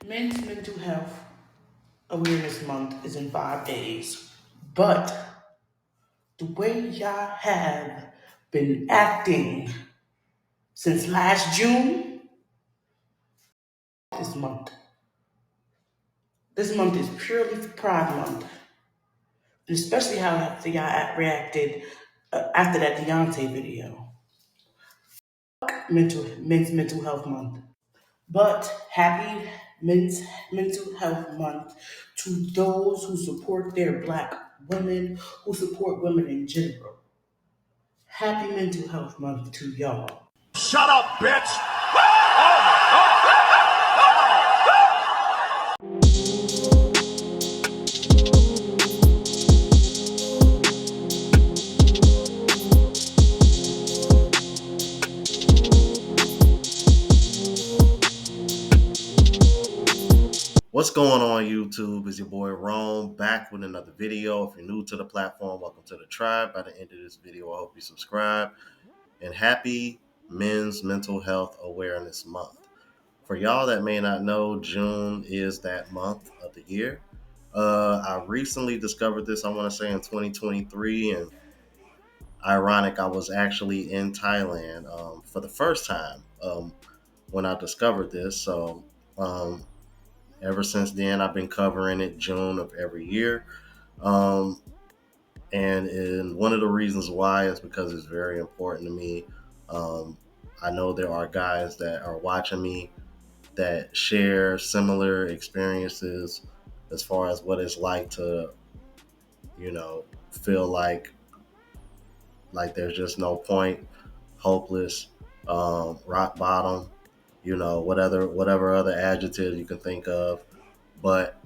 Men's Mental Health Awareness Month is in 5 days, but the way y'all have been acting since last June, this month, this month is purely for Pride Month, and especially how y'all reacted after that Deontay video. Men's Mental Health Month. But happy Men's Mental Health Month to those who support their black women, who support women in general. Happy Mental Health Month to y'all. Shut up, bitch! What's going on, YouTube? It's your boy Rome back with another video. If you're new to the platform, welcome to the tribe. By the end of this video, I hope you subscribe. And happy Men's Mental Health Awareness Month. For y'all that may not know, June is that month of the year. I recently discovered this, I want to say in 2023, and ironic, I was actually in Thailand for the first time when I discovered this. So um, ever since then, I've been covering it June of every year. Um, and one of the reasons why is because it's very important to me. Um, I know there are guys that are watching me that share similar experiences as far as what it's like to, feel like there's just no point, hopeless, rock bottom, whatever other adjective you can think of. But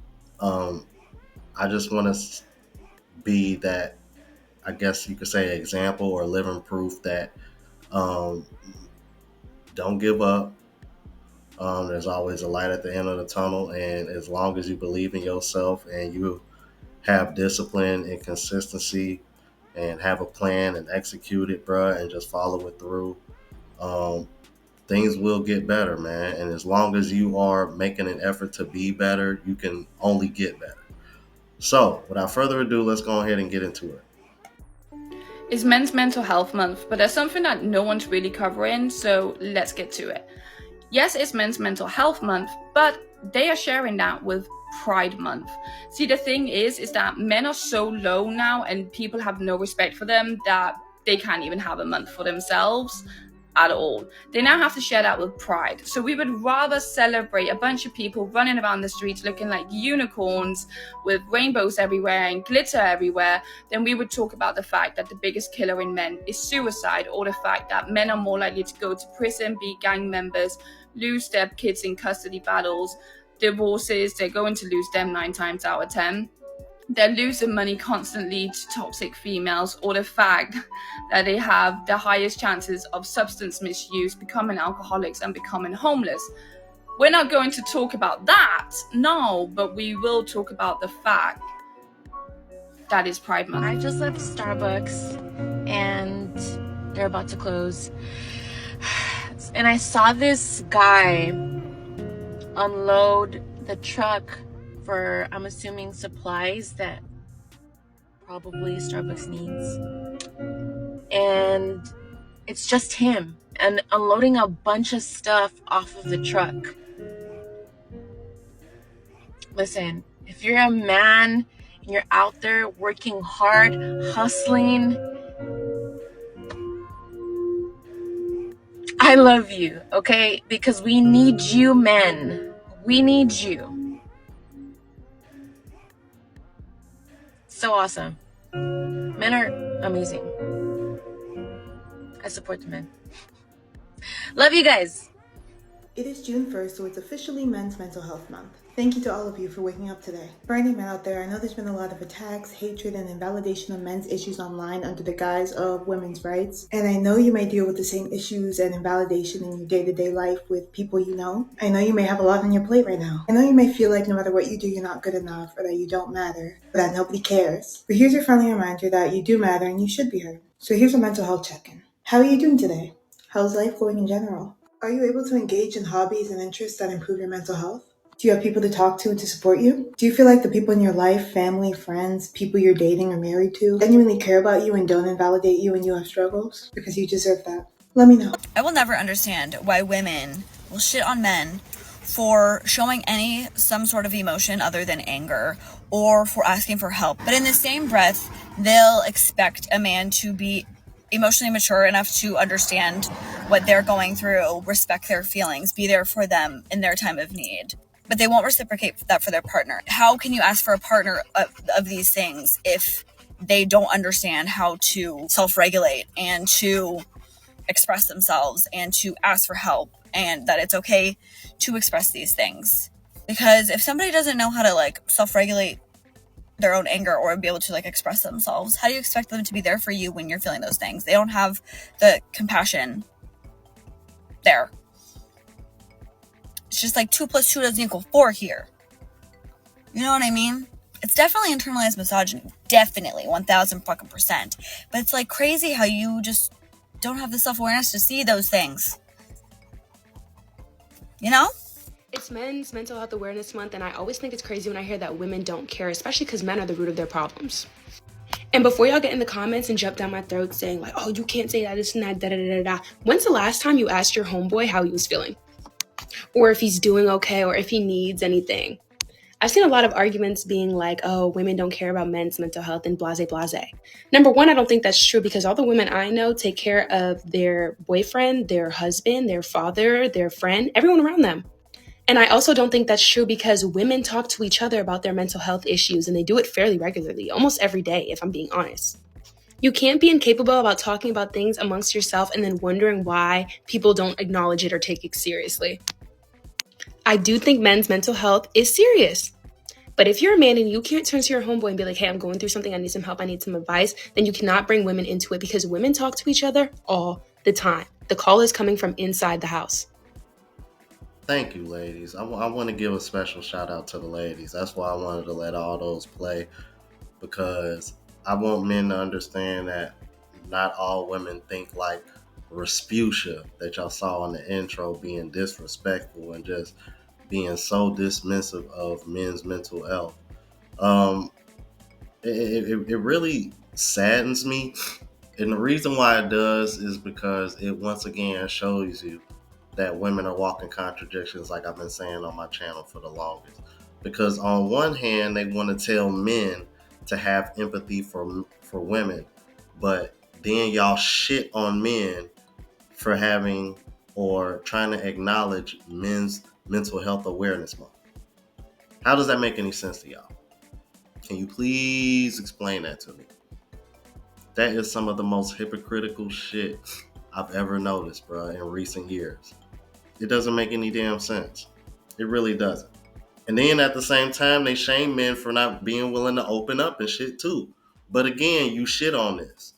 um, I just want to be that, I guess you could say, example or living proof that um, don't give up. There's always a light at the end of the tunnel, and as long as you believe in yourself and you have discipline and consistency and have a plan and execute it, bruh, and just follow it through, um, things will get better, man. And as long as you are making an effort to be better, you can only get better. So, without further ado, let's go ahead and get into it. It's Men's Mental Health Month, but there's something that no one's really covering, so let's get to it. Yes, it's Men's Mental Health Month, but they are sharing that with Pride Month. See, the thing is that men are so low now and people have no respect for them that they can't even have a month for themselves at all. They now have to share that with Pride. So we would rather celebrate a bunch of people running around the streets looking like unicorns with rainbows everywhere and glitter everywhere than we would talk about the fact that the biggest killer in men is suicide, or the fact that men are more likely to go to prison, be gang members, lose their kids in custody battles, divorces, they're going to lose them 9 times out of 10. They're losing money constantly to toxic females, or the fact that they have the highest chances of substance misuse, becoming alcoholics, and becoming homeless. We're not going to talk about that, no, but we will talk about the fact that is Pride Month. I just left Starbucks and they're about to close. And I saw this guy unload the truck for, I'm assuming, supplies that probably Starbucks needs. And it's just him and unloading a bunch of stuff off of the truck. Listen, if you're a man and you're out there working hard, hustling, I love you, okay? Because we need you, men. We need you. So awesome. Men are amazing. I support the men. Love you guys. It is June 1st, so it's officially Men's Mental Health Month. Thank you to all of you for waking up today. For any men out there, I know there's been a lot of attacks, hatred, and invalidation of men's issues online under the guise of women's rights. And I know you may deal with the same issues and invalidation in your day-to-day life with people you know. I know you may have a lot on your plate right now. I know you may feel like no matter what you do, you're not good enough, or that you don't matter, or that nobody cares. But here's your friendly reminder that you do matter and you should be heard. So here's a mental health check-in. How are you doing today? How's life going in general? Are you able to engage in hobbies and interests that improve your mental health? Do you have people to talk to and to support you? Do you feel like the people in your life, family, friends, people you're dating or married to, genuinely care about you and don't invalidate you when you have struggles? Because you deserve that. Let me know. I will never understand why women will shit on men for showing some sort of emotion other than anger or for asking for help. But in the same breath, they'll expect a man to be emotionally mature enough to understand what they're going through, respect their feelings, be there for them in their time of need. But they won't reciprocate that for their partner. How can you ask for a partner of these things if they don't understand how to self-regulate and to express themselves and to ask for help, and that it's okay to express these things? Because if somebody doesn't know how to like self-regulate their own anger or be able to like express themselves, how do you expect them to be there for you when you're feeling those things? They don't have the compassion there. It's just like 2 + 2 doesn't equal 4 here. You know what I mean? It's definitely internalized misogyny. Definitely, 1000%. But it's like crazy how you just don't have the self-awareness to see those things. You know? It's Men's Mental Health Awareness Month, and I always think it's crazy when I hear that women don't care, especially because men are the root of their problems. And before y'all get in the comments and jump down my throat saying like, oh, you can't say that, this and that, da-da-da-da-da. When's the last time you asked your homeboy how he was feeling? Or if he's doing okay, or if he needs anything? I've seen a lot of arguments being like, oh, women don't care about men's mental health and blase blase. Number one, I don't think that's true because all the women I know take care of their boyfriend, their husband, their father, their friend, everyone around them. And I also don't think that's true because women talk to each other about their mental health issues, and they do it fairly regularly, almost every day, if I'm being honest. You can't be incapable about talking about things amongst yourself and then wondering why people don't acknowledge it or take it seriously. I do think men's mental health is serious. But if you're a man and you can't turn to your homeboy and be like, hey, I'm going through something, I need some help, I need some advice, then you cannot bring women into it because women talk to each other all the time. The call is coming from inside the house. Thank you, ladies. I want to give a special shout out to the ladies. That's why I wanted to let all those play, because I want men to understand that not all women think like Respucia that y'all saw in the intro, being disrespectful and just being so dismissive of men's mental health. Um, it really saddens me. And the reason why it does is because it once again shows you that women are walking contradictions, like I've been saying on my channel for the longest. Because on one hand, they want to tell men to have empathy for women, but then y'all shit on men for having or trying to acknowledge Men's Mental Health Awareness Month. How does that make any sense to y'all? Can you please explain that to me? That is some of the most hypocritical shit I've ever noticed, bro, in recent years. It doesn't make any damn sense. It really doesn't. And then at the same time, they shame men for not being willing to open up and shit too. But again, you shit on this.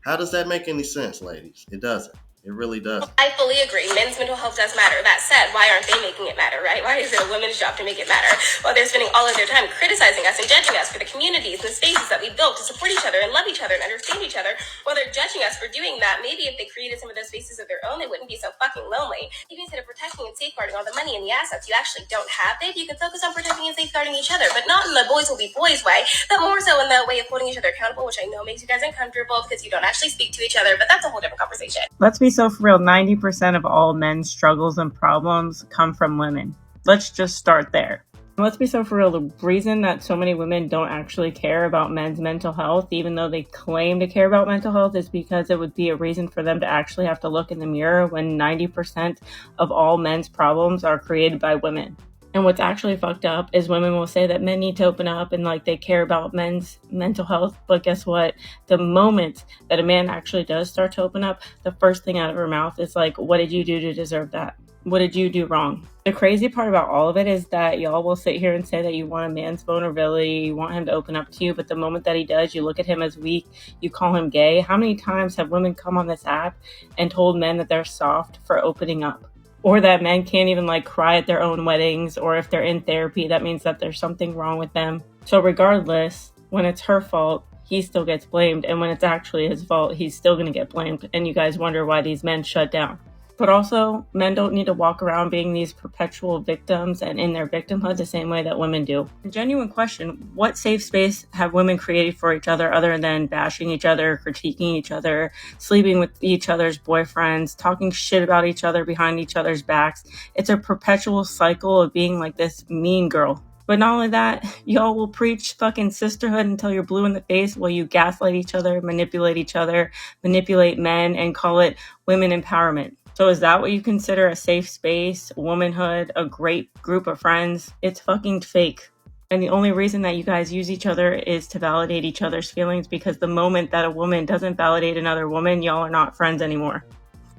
How does that make any sense, ladies? It doesn't. It really doesn't. I fully agree. Men's mental health does matter. That said, why aren't they making it matter, right? Why is it a woman's job to make it matter? While they're spending all of their time criticizing us and judging us for the communities and the spaces that we built to support each other and love each other and understand each other, while they're judging us for doing that, maybe if they created some of those spaces of their own, they wouldn't be so fucking lonely. Maybe instead of protecting and safeguarding all the money and the assets you actually don't have, babe, you can focus on protecting and safeguarding each other, but not in the boys will be boys way, but more so in the way of holding each other accountable, which I know makes you guys uncomfortable because you don't actually speak to each other, but that's a whole different conversation. Let's be so for real. 90% of all men's struggles and problems come from women. Let's just start there. Let's be so for real. The reason that so many women don't actually care about men's mental health, even though they claim to care about mental health, is because it would be a reason for them to actually have to look in the mirror when 90% of all men's problems are created by women. And what's actually fucked up is women will say that men need to open up and like they care about men's mental health. But guess what? The moment that a man actually does start to open up, the first thing out of her mouth is like, what did you do to deserve that? What did you do wrong? The crazy part about all of it is that y'all will sit here and say that you want a man's vulnerability, you want him to open up to you, but the moment that he does, you look at him as weak, you call him gay. How many times have women come on this app and told men that they're soft for opening up? Or that men can't even like cry at their own weddings, or if they're in therapy, that means that there's something wrong with them. So regardless, when it's her fault, he still gets blamed. And when it's actually his fault, he's still going to get blamed. And you guys wonder why these men shut down. But also, men don't need to walk around being these perpetual victims and in their victimhood the same way that women do. A genuine question, what safe space have women created for each other than bashing each other, critiquing each other, sleeping with each other's boyfriends, talking shit about each other behind each other's backs? It's a perpetual cycle of being like this mean girl. But not only that, y'all will preach fucking sisterhood until you're blue in the face while you gaslight each other, manipulate men, and call it women empowerment. So is that what you consider a safe space, womanhood, a great group of friends? It's fucking fake. And the only reason that you guys use each other is to validate each other's feelings, because the moment that a woman doesn't validate another woman, y'all are not friends anymore.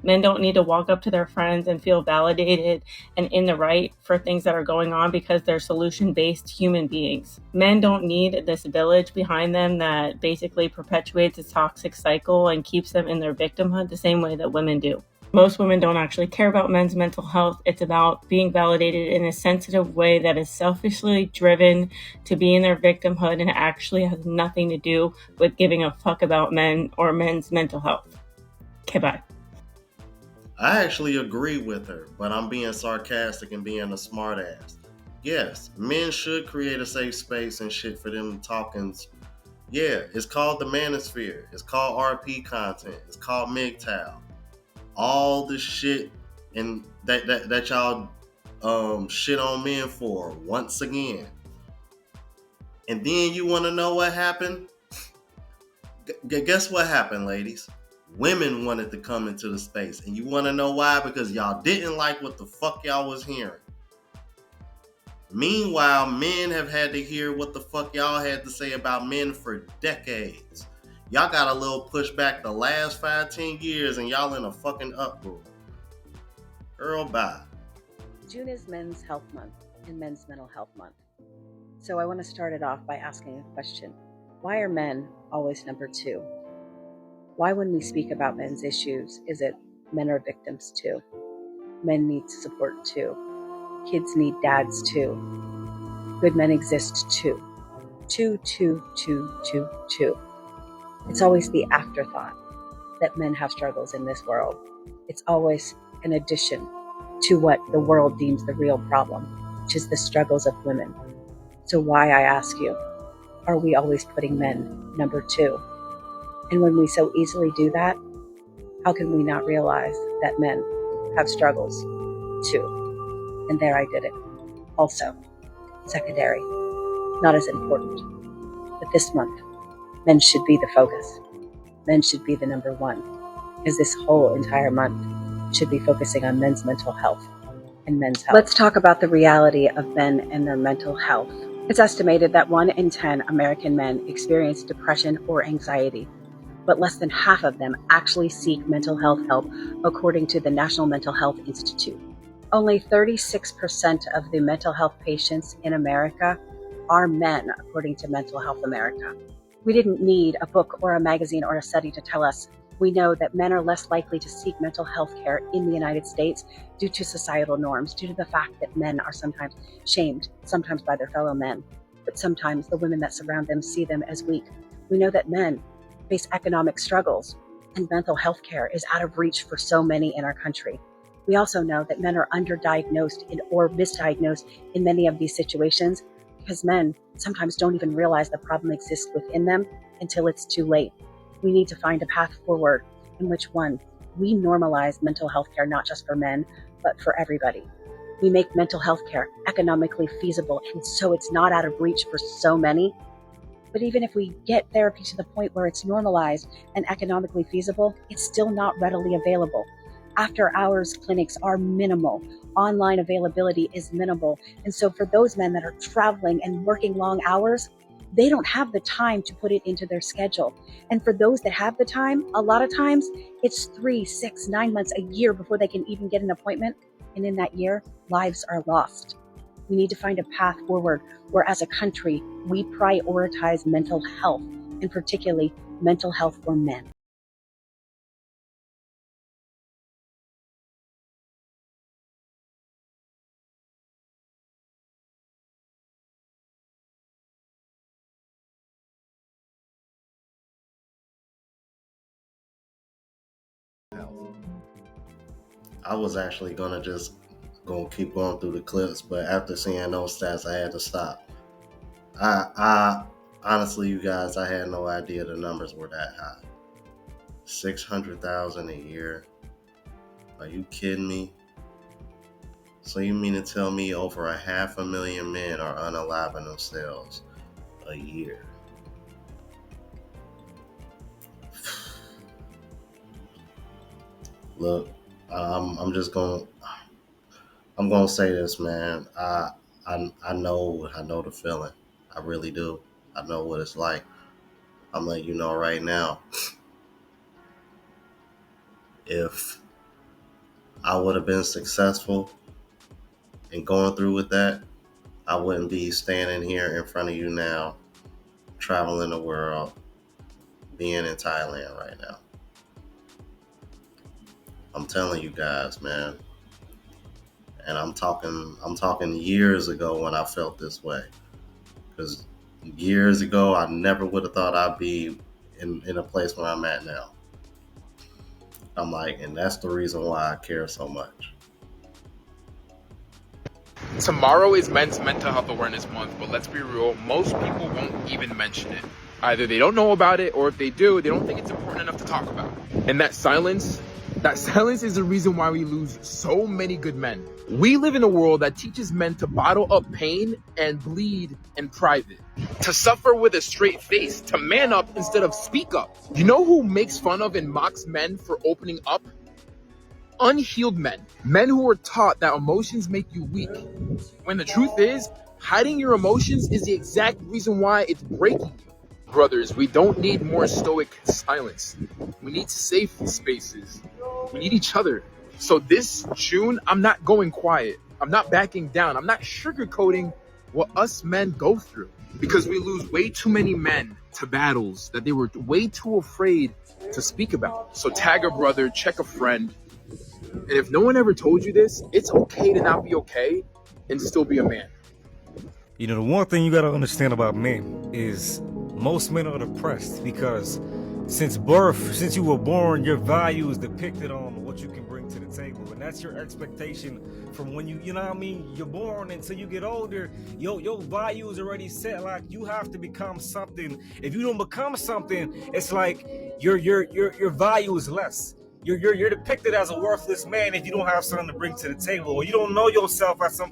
Men don't need to walk up to their friends and feel validated and in the right for things that are going on because they're solution-based human beings. Men don't need this village behind them that basically perpetuates a toxic cycle and keeps them in their victimhood the same way that women do. Most women don't actually care about men's mental health. It's about being validated in a sensitive way that is selfishly driven to be in their victimhood and actually has nothing to do with giving a fuck about men or men's mental health. Okay, bye. I actually agree with her, but I'm being sarcastic and being a smartass. Yes, men should create a safe space and shit for them talking. Yeah, it's called the manosphere. It's called RP content. It's called MGTOW. All the shit and that y'all shit on men for once again. And then you want to know what happened? Guess what happened, ladies? Women wanted to come into the space. And you want to know why? Because y'all didn't like what the fuck y'all was hearing. Meanwhile, men have had to hear what the fuck y'all had to say about men for decades. Y'all got a little pushback the last 5-10 years and y'all in a fucking uproar. Girl, bye. June is Men's Health Month and Men's Mental Health Month. So I want to start it off by asking a question. Why are men always number two? Why, when we speak about men's issues, is it men are victims too? Men need support too. Kids need dads too. Good men exist too. Two. It's always the afterthought that men have struggles in this world. It's always an addition to what the world deems the real problem, which is the struggles of women. So why, I ask you, are we always putting men number two? And when we so easily do that, how can we not realize that men have struggles too? And there I did it. Also, secondary, not as important. But this month, men should be the focus. Men should be the number one, because this whole entire month should be focusing on men's mental health and men's health. Let's talk about the reality of men and their mental health. It's estimated that 1 in 10 American men experience depression or anxiety, but less than half of them actually seek mental health help, according to the National Mental Health Institute. Only 36% of the mental health patients in America are men, according to Mental Health America. We didn't need a book or a magazine or a study to tell us. We know that men are less likely to seek mental health care in the United States due to societal norms, due to the fact that men are sometimes shamed, sometimes by their fellow men, but sometimes the women that surround them see them as weak. We know that men face economic struggles, and mental health care is out of reach for so many in our country. We also know that men are underdiagnosed or misdiagnosed in many of these situations because men sometimes don't even realize the problem exists within them until it's too late. We need to find a path forward in which, one, we normalize mental health care not just for men, but for everybody. We make mental health care economically feasible, and so it's not out of reach for so many. But even if we get therapy to the point where it's normalized and economically feasible, it's still not readily available. After-hours clinics are minimal. Online availability is minimal. And so for those men that are traveling and working long hours, they don't have the time to put it into their schedule. And for those that have the time, a lot of times it's 3, 6, 9 months, a year before they can even get an appointment. And in that year, lives are lost. We need to find a path forward where, as a country, we prioritize mental health, and particularly mental health for men. I was actually gonna keep going through the clips, but after seeing those stats, I had to stop. I honestly, you guys, I had no idea the numbers were that high. 600,000 a year. Are you kidding me? So you mean to tell me over 500,000 men are unaliving themselves a year? Look, I'm just gonna say this, man. I know the feeling. I really do. I know what it's like. I'm letting you know right now. If I would have been successful in going through with that, I wouldn't be standing here in front of you now, traveling the world, being in Thailand right now. I'm telling you guys, man. And I'm talking years ago when I felt this way. Because years ago, I never would have thought I'd be in a place where I'm at now. I'm like, and that's the reason why I care so much. Tomorrow is Men's Mental Health Awareness Month, but let's be real, most people won't even mention it. Either they don't know about it, or if they do, they don't think it's important enough to talk about. And that silence is the reason why we lose so many good men. We live in a world that teaches men to bottle up pain and bleed in private, to suffer with a straight face, to man up instead of speak up. You know who makes fun of and mocks men for opening up? Unhealed men who were taught that emotions make you weak, when the truth is, hiding your emotions is the exact reason why it's breaking you. Brothers, we don't need more stoic silence. We need safe spaces. We need each other. So this June, I'm not going quiet. I'm not backing down. I'm not sugarcoating what us men go through, because we lose way too many men to battles that they were way too afraid to speak about. So tag a brother, check a friend. And if no one ever told you this, it's okay to not be okay and still be a man. You know, the one thing you got to understand about men is most men are depressed because since birth, since you were born, your value is depicted on what you can bring to the table. And that's your expectation from when you know what I mean, you're born until you get older. Your value is already set. Like, you have to become something. If you don't become something, it's like your value is less. You're depicted as a worthless man if you don't have something to bring to the table, or you don't know yourself at some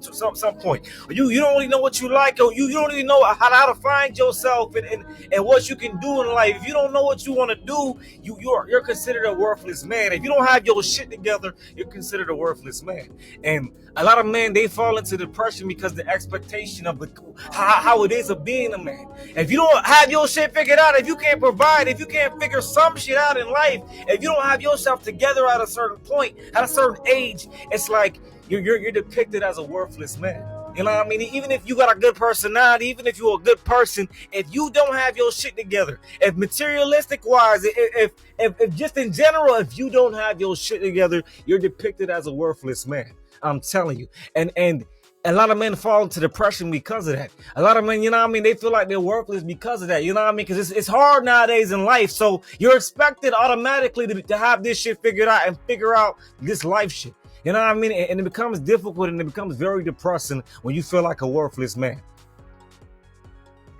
point, or you don't really know what you like, or you don't really know how to find yourself and what you can do in life. If you don't know what you want to do, you're considered a worthless man. If you don't have your shit together, you're considered a worthless man. And a lot of men, they fall into depression because the expectation of how it is of being a man. If you don't have your shit figured out, if you can't provide, if you can't figure some shit out in life, if you don't have yourself together at a certain point, at a certain age, it's like you're depicted as a worthless man. You know what I mean? Even if you got a good personality, even if you're a good person, if you don't have your shit together, if materialistic wise, if just in general, if you don't have your shit together, you're depicted as a worthless man. I'm telling you. And a lot of men fall into depression because of that. A lot of men, you know what I mean, they feel like they're worthless because of that. You know what I mean? Because it's hard nowadays in life. So you're expected automatically to have this shit figured out and figure out this life shit. You know what I mean? And it becomes difficult and it becomes very depressing when you feel like a worthless man.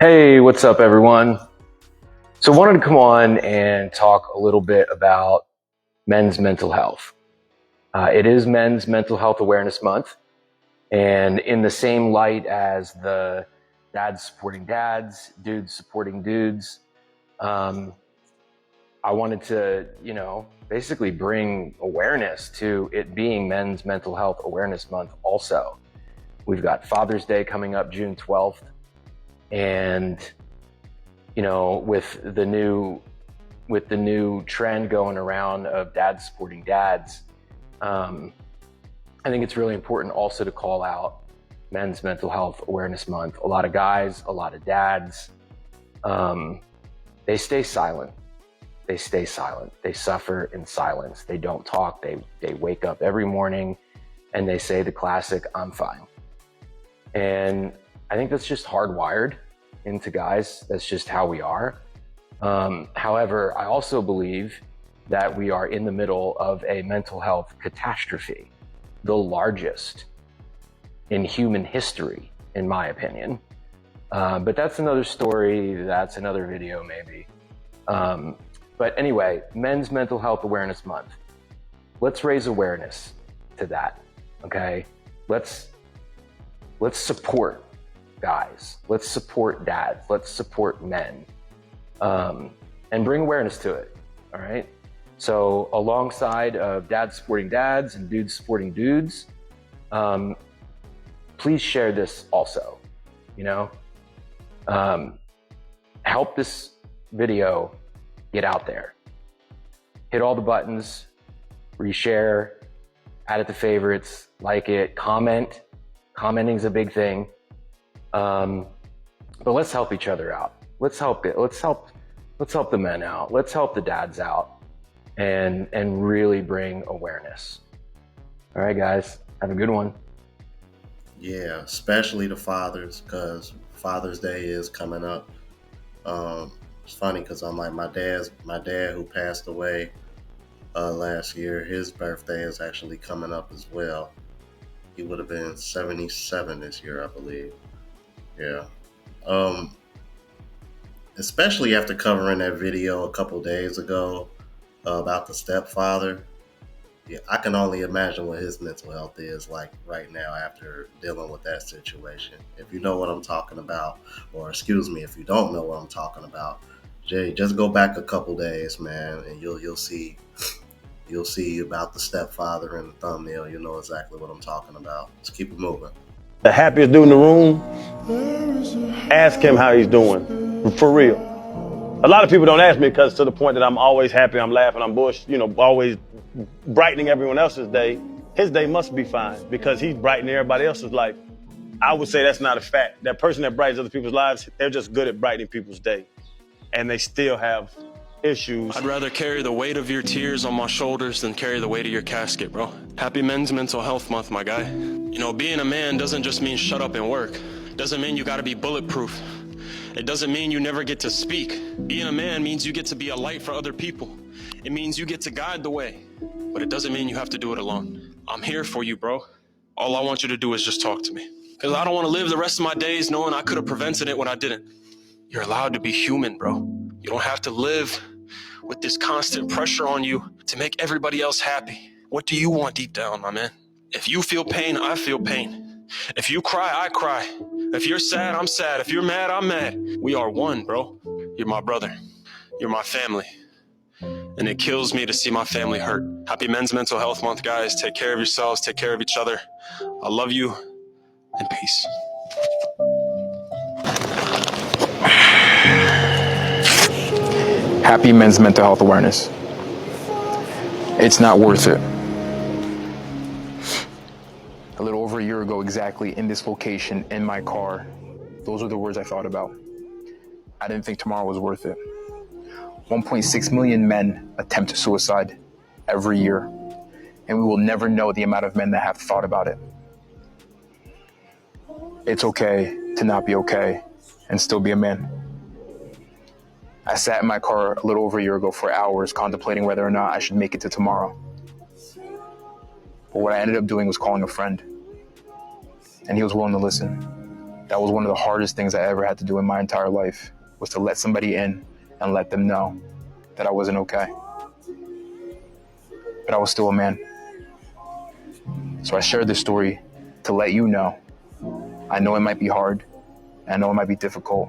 Hey, what's up, everyone? So I wanted to come on and talk a little bit about men's mental health. It is Men's Mental Health Awareness Month. And in the same light as the dads supporting dads, dudes supporting dudes, I wanted to, basically bring awareness to it being Men's Mental Health Awareness Month also. We've got Father's Day coming up June 12th. And, with the new trend going around of dads supporting dads, I think it's really important also to call out Men's Mental Health Awareness Month. A lot of guys, a lot of dads, they stay silent. They stay silent. They suffer in silence. They don't talk. They wake up every morning and they say the classic, "I'm fine." And I think that's just hardwired into guys. That's just how we are. However, I also believe that we are in the middle of a mental health catastrophe, the largest in human history, in my opinion. But that's another story, that's another video maybe. But anyway, Men's Mental Health Awareness Month. Let's raise awareness to that, okay? Let's support guys. Let's support dads. Let's support men. And bring awareness to it, all right? So alongside of dads supporting dads and dudes supporting dudes, please share this also, you know? Help this video get out there. Hit all the buttons, reshare, add it to favorites, like it, comment. Commenting is a big thing. But let's help each other out. Let's help the men out. Let's help the dads out and really bring awareness. All right, guys, have a good one. Yeah, especially the fathers, because Father's Day is coming up. It's funny because I'm like my dad who passed away last year. His birthday is actually coming up as well. He would have been 77 this year, I believe. Yeah. Especially after covering that video a couple days ago about the stepfather. Yeah, I can only imagine what his mental health is like right now after dealing with that situation. If you know what I'm talking about, or excuse me, if you don't know what I'm talking about, Jay, just go back a couple days, man, and you'll see about the stepfather in the thumbnail. You'll know exactly what I'm talking about. Let's keep it moving. The happiest dude in the room, ask him how he's doing, for real. A lot of people don't ask me because to the point that I'm always happy, I'm laughing, I'm always brightening everyone else's day. His day must be fine because he's brightening everybody else's life. I would say that's not a fact. That person that brightens other people's lives, they're just good at brightening people's day. And they still have issues. I'd rather carry the weight of your tears on my shoulders than carry the weight of your casket, bro. Happy Men's Mental Health Month, my guy. You know, being a man doesn't just mean shut up and work. Doesn't mean you gotta be bulletproof. It doesn't mean you never get to speak. Being a man means you get to be a light for other people. It means you get to guide the way. But it doesn't mean you have to do it alone. I'm here for you, bro. All I want you to do is just talk to me. Because I don't want to live the rest of my days knowing I could have prevented it when I didn't. You're allowed to be human, bro. You don't have to live with this constant pressure on you to make everybody else happy. What do you want deep down, my man? If you feel pain, I feel pain. If you cry, I cry. If you're sad, I'm sad. If you're mad, I'm mad. We are one, bro. You're my brother. You're my family. And it kills me to see my family hurt. Happy Men's Mental Health Month, guys. Take care of yourselves. Take care of each other. I love you, and peace. Happy Men's Mental Health Awareness. It's not worth it. A little over a year ago exactly, in this location, in my car, those are the words I thought about. I didn't think tomorrow was worth it. 1.6 million men attempt suicide every year, and we will never know the amount of men that have thought about it. It's okay to not be okay and still be a man. I sat in my car a little over a year ago for hours contemplating whether or not I should make it to tomorrow. But what I ended up doing was calling a friend, and he was willing to listen. That was one of the hardest things I ever had to do in my entire life, was to let somebody in and let them know that I wasn't okay. But I was still a man. So I shared this story to let you know. I know it might be hard, I know it might be difficult,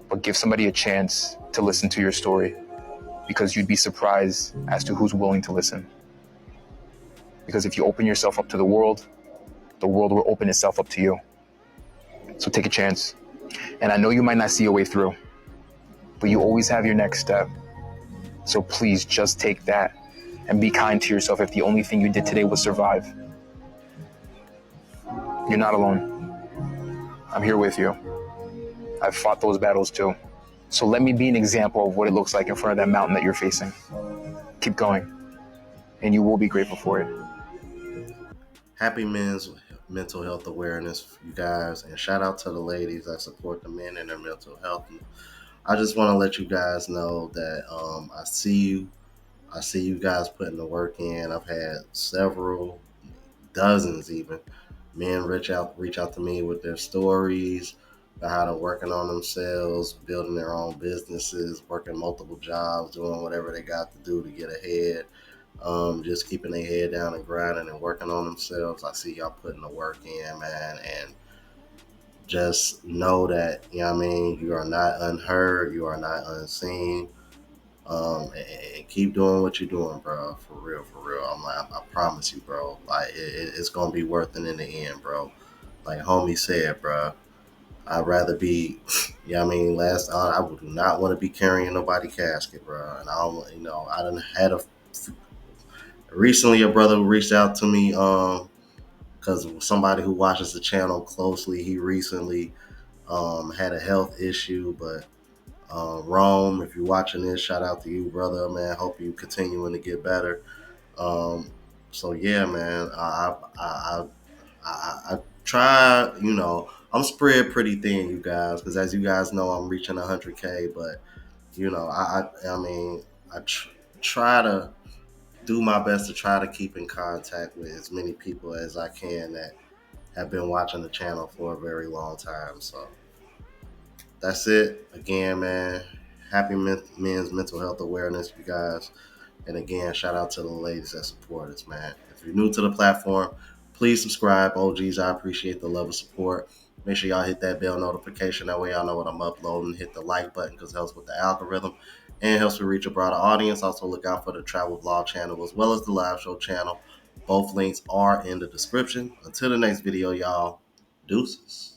but give somebody a chance to listen to your story, because you'd be surprised as to who's willing to listen. Because if you open yourself up to the world will open itself up to you. So take a chance. And I know you might not see a way through, but you always have your next step. So please just take that and be kind to yourself if the only thing you did today was survive. You're not alone. I'm here with you. I've fought those battles too. So let me be an example of what it looks like in front of that mountain that you're facing. Keep going, and you will be grateful for it. Happy Men's Mental Health Awareness, you guys, and shout out to the ladies that support the men in their mental health. I just want to let you guys know that I see you. I see you guys putting the work in. I've had several, dozens even, men reach out to me with their stories about how they're working on themselves, building their own businesses, working multiple jobs, doing whatever they got to do to get ahead. Just keeping their head down and grinding and working on themselves. I see y'all putting the work in, man, and just know that, you know what I mean, you are not unheard, you are not unseen. And keep doing what you're doing, bro. For real, for real. I promise you, bro. Like it's gonna be worth it in the end, bro. Like homie said, bro. I'd rather be, yeah, I mean, I would not want to be carrying nobody casket, bro. And I don't, I done had recently a brother who reached out to me, because somebody who watches the channel closely, he recently had a health issue, but Rome, if you're watching this, shout out to you, brother, man. Hope you continuing to get better. Um, so yeah, man, I try, I'm spread pretty thin, you guys, because as you guys know, I'm reaching 100K, but I mean, try to do my best to try to keep in contact with as many people as I can that have been watching the channel for a very long time. So that's it. Again, man, happy men's mental health awareness, you guys. And again, shout out to the ladies that support us, man. If you're new to the platform, please subscribe. OGs, I appreciate the love and support. Make sure y'all hit that bell notification. That way y'all know what I'm uploading. Hit the like button because it helps with the algorithm and helps me reach a broader audience. Also, look out for the travel vlog channel as well as the live show channel. Both links are in the description. Until the next video, y'all. Deuces.